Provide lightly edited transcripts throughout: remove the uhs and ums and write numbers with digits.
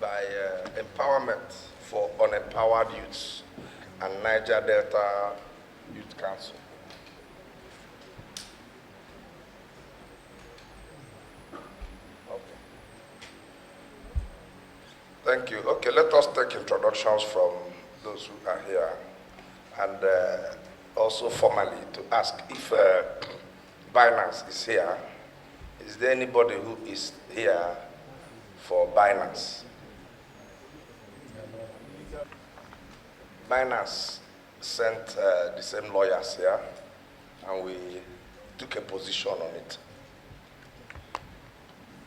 by empowerment for unempowered youths and Niger Delta Youth Council. Okay. Thank you. Okay, let us take introductions from those who are here, and also formally to ask if Binance is here. Is there anybody who is here for Binance? Binance sent the same lawyers here, and we took a position on it.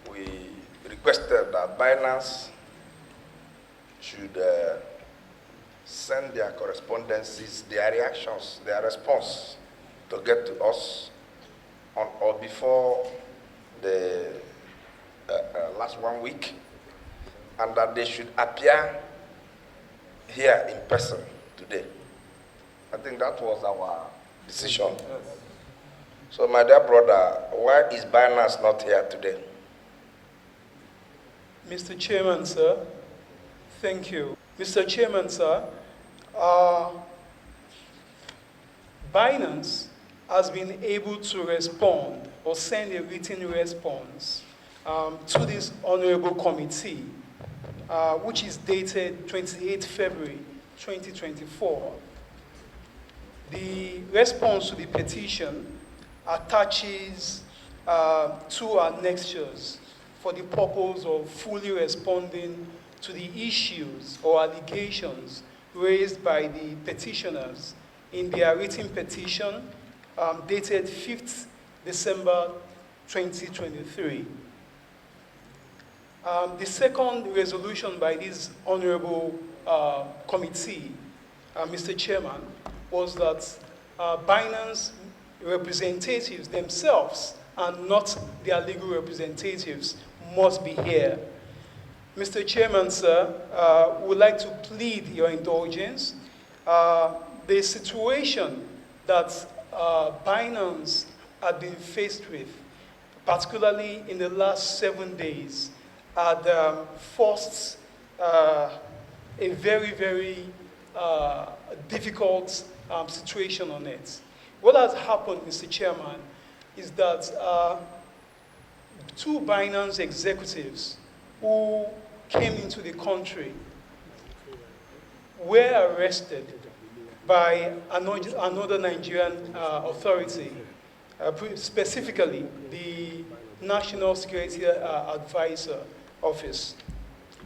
We requested that Binance should send their correspondences, their reactions, their response to get to us on or before the last 1 week, and that they should appear here in person today. I think that was our decision. So my dear brother, why is Binance not here today? Mr. Chairman, sir, thank you. Mr. Chairman, sir, Binance has been able to respond or send a written response to this honorable committee, which is dated 28 February 2024. The response to the petition attaches two annexures for the purpose of fully responding to the issues or allegations raised by the petitioners in their written petition dated 5th December 2023. The second resolution by this honorable committee, Mr. Chairman, was that Binance representatives themselves and not their legal representatives must be here. Mr. Chairman, sir, would like to plead your indulgence. The situation that Binance had been faced with, particularly in the last 7 days, had forced a very, very difficult situation on it. What has happened, Mr. Chairman, is that two Binance executives who came into the country were arrested by another Nigerian authority, specifically the National Security Advisor Office.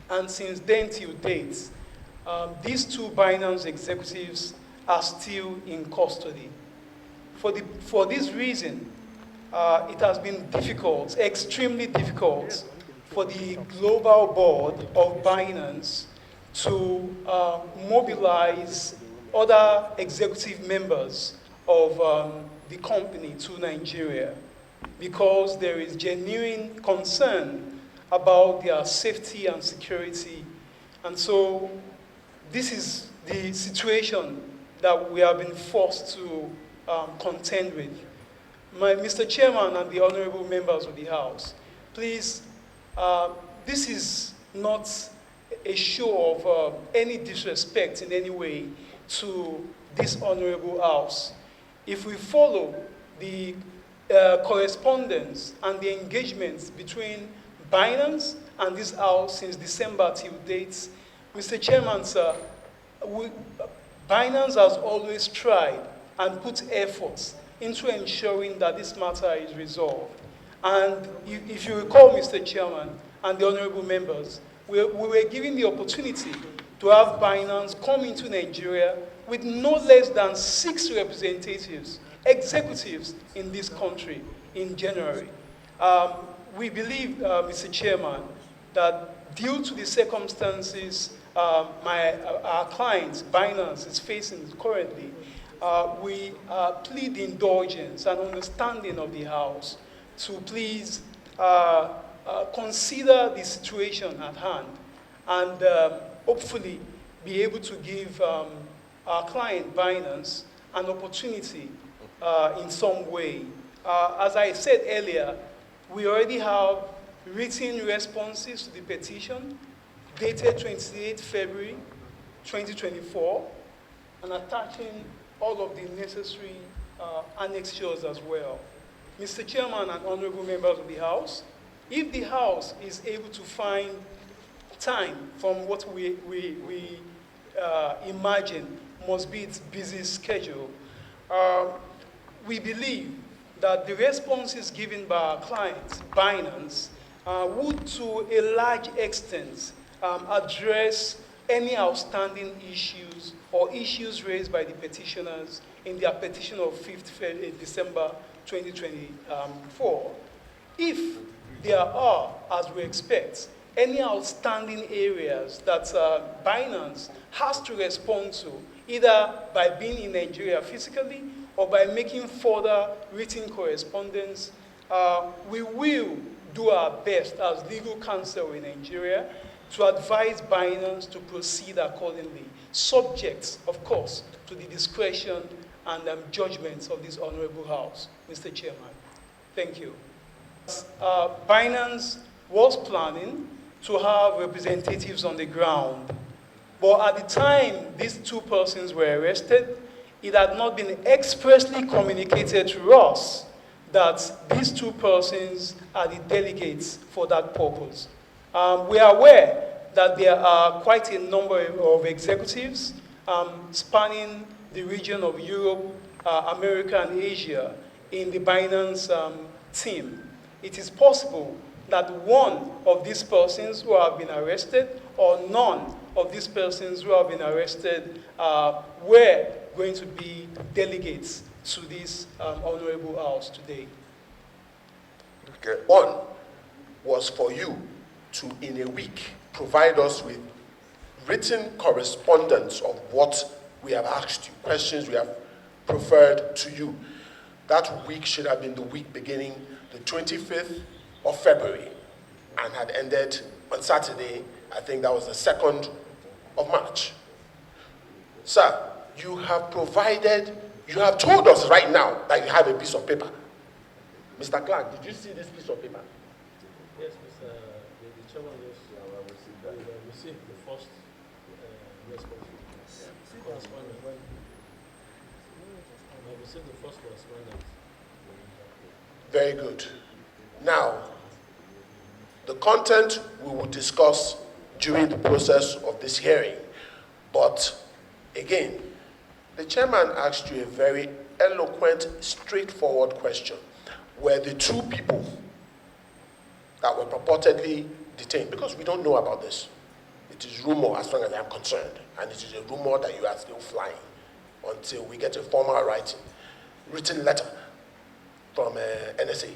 And since then till date, these two Binance executives are still in custody. For this reason, it has been difficult, extremely difficult, for the global board of Binance to mobilize other executive members of the company to Nigeria, because there is genuine concern about their safety and security. And so this is the situation that we have been forced to contend with. Mr. Chairman and the honorable members of the House, please, this is not a show of any disrespect in any way to this honorable House. If we follow the correspondence and the engagements between Binance and this House since December till date, Mr. Chairman, sir, Binance has always tried and put efforts into ensuring that this matter is resolved. And if you recall, Mr. Chairman and the honorable members, we were given the opportunity to have Binance come into Nigeria with no less than 6 representatives, executives in this country in January. We believe, Mr. Chairman, that due to the circumstances our client, Binance, is facing currently, we plead the indulgence and understanding of the House to please consider the situation at hand and hopefully be able to give our client, Binance, an opportunity in some way As I said earlier, we already have written responses to the petition dated 28 February 2024 and attaching all of the necessary annexures as well. Mr. Chairman and honorable members of the House, if the House is able to find time from what we imagine must be its busy schedule, we believe that the responses given by our clients, Binance, would to a large extent address any outstanding issues or issues raised by the petitioners in their petition of 5th December 2024. If there are, as we expect, any outstanding areas that Binance has to respond to, either by being in Nigeria physically or by making further written correspondence, we will do our best as legal counsel in Nigeria to advise Binance to proceed accordingly, subject, of course, to the discretion and judgments of this honorable House. Mr. Chairman, thank you. Binance was planning to have representatives on the ground, but at the time these two persons were arrested, it had not been expressly communicated to us that these two persons are the delegates for that purpose. We are aware that there are quite a number of executives spanning the region of Europe, America, and Asia in the Binance team. It is possible that one of these persons who have been arrested or none of these persons who have been arrested were going to be delegates to this honorable House today. Okay. One was for you to, in a week, provide us with written correspondence of what we have asked you, questions we have preferred to you. That week should have been the week beginning the 25th of February and had ended on Saturday. I think that was the 2nd of March. Sir, you have told us right now that you have a piece of paper. Mr. Clark, did you see this piece of paper? Yes, the chairman received the first response. Correspondence. I received the first correspondence. Very good. Now, the content we will discuss during the process of this hearing. But again, the chairman asked you a very eloquent, straightforward question. Were the two people that were purportedly detained, because we don't know about this, it is rumor as far as I'm concerned, and it is a rumor that you are still flying until we get a formal written letter from NSA.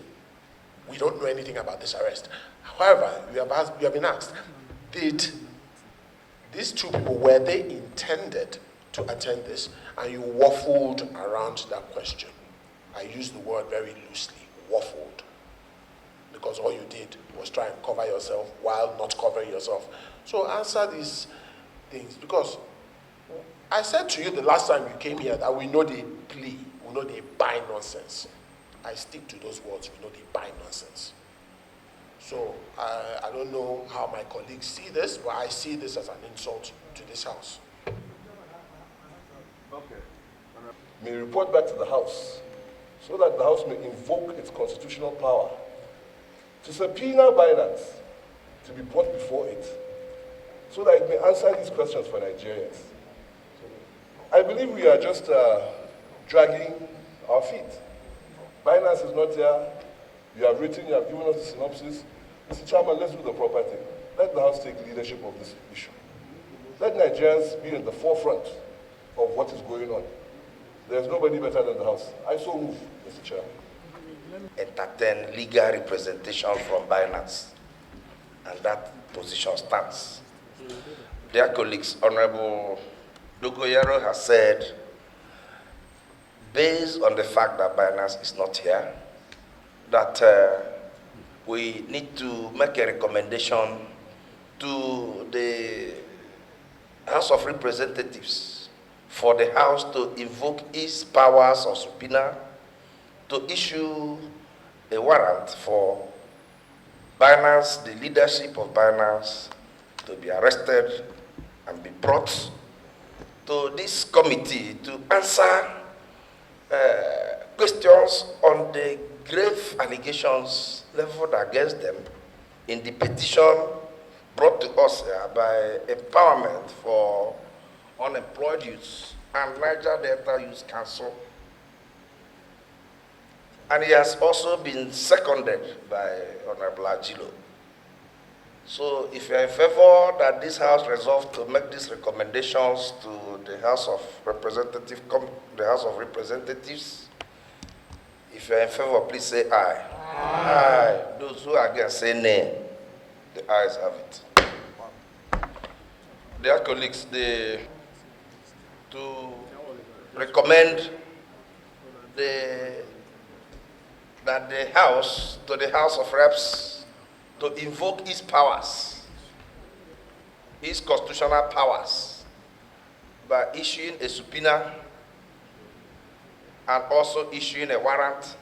We don't know anything about this arrest. However, you have been asked, did these two people, were they intended to attend this? And you waffled around that question. I use the word very loosely, waffled, because all you did was try and cover yourself while not covering yourself. So answer these things, because I said to you the last time you came here that we know they plea, we know they buy nonsense. I stick to those words, we know they buy nonsense. So I don't know how my colleagues see this, but I see this as an insult to this House. Okay. May report back to the House so that the House may invoke its constitutional power to subpoena Binance to be brought before it so that it may answer these questions for Nigerians. I believe we are just dragging our feet. Binance is not there. You have written, you have given us the synopsis. Mr. Chairman, let's do the proper thing. Let the House take leadership of this issue. Let Nigerians be in the forefront of what is going on. There's nobody better than the House. I so move, Mr. Chairman. Entertain legal representation from Binance, and that position stands. Dear colleagues, Honorable Dogoyaro has said, based on the fact that Binance is not here, that we need to make a recommendation to the House of Representatives for the House to invoke its powers of subpoena to issue a warrant for Binance, the leadership of Binance, to be arrested and be brought to this committee to answer questions on the grave allegations leveled against them in the petition brought to us by Empowerment for Unemployed Youths and Niger Delta Youth Council. And he has also been seconded by Honorable Ajilo. So if you are in favor that this House resolve to make these recommendations to the House of Representatives, if you are in favor, please say aye. Aye. Those who are against, say nay. The ayes have it. Dear colleagues, to recommend that the House, to the House of Reps, to invoke its powers, its constitutional powers, by issuing a subpoena and also issuing a warrant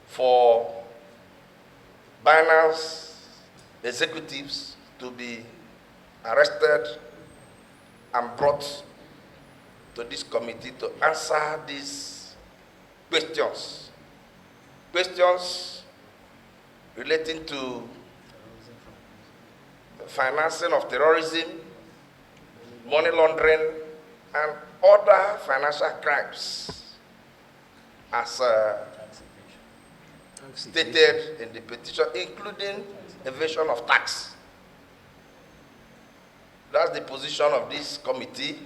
for Binance executives to be arrested and brought to this committee to answer these questions. Questions relating to the financing of terrorism, money laundering, and other financial crimes as stated in the petition, including evasion of tax. That's the position of this committee.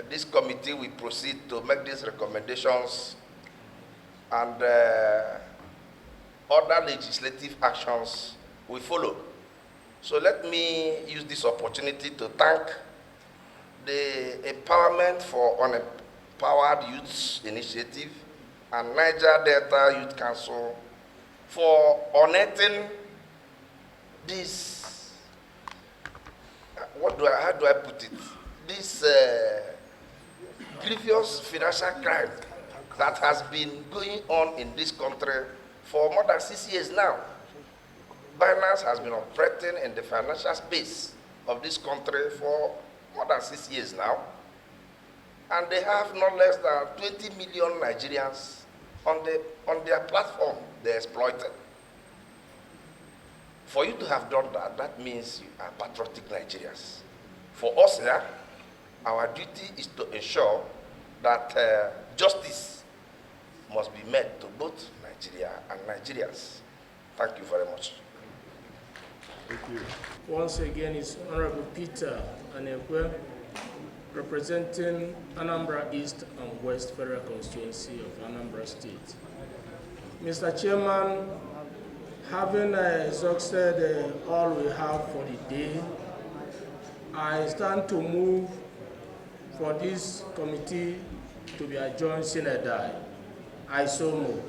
This committee will proceed to make these recommendations and other legislative actions will follow. So let me use this opportunity to thank the Empowerment for Unempowered Youths Initiative and Niger Delta Youth Council for unearthing this, how do I put it? This grievous financial crime that has been going on in this country for more than 6 years now. Binance has been operating in the financial space of this country for more than 6 years now. And they have not less than 20 million Nigerians on their platform they exploited. For you to have done that, that means you are patriotic Nigerians. For us here, our duty is to ensure that justice must be met to both Nigeria and Nigerians. Thank you very much. Thank you. Once again, it's Honorable Peter Anekwe, representing Anambra East and West Federal Constituency of Anambra State. Mr. Chairman, having exhausted all we have for the day, I stand to move for this committee to be adjourned sine die. I so move.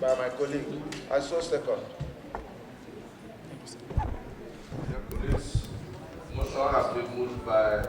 By my colleague. I so second. Motion has been moved by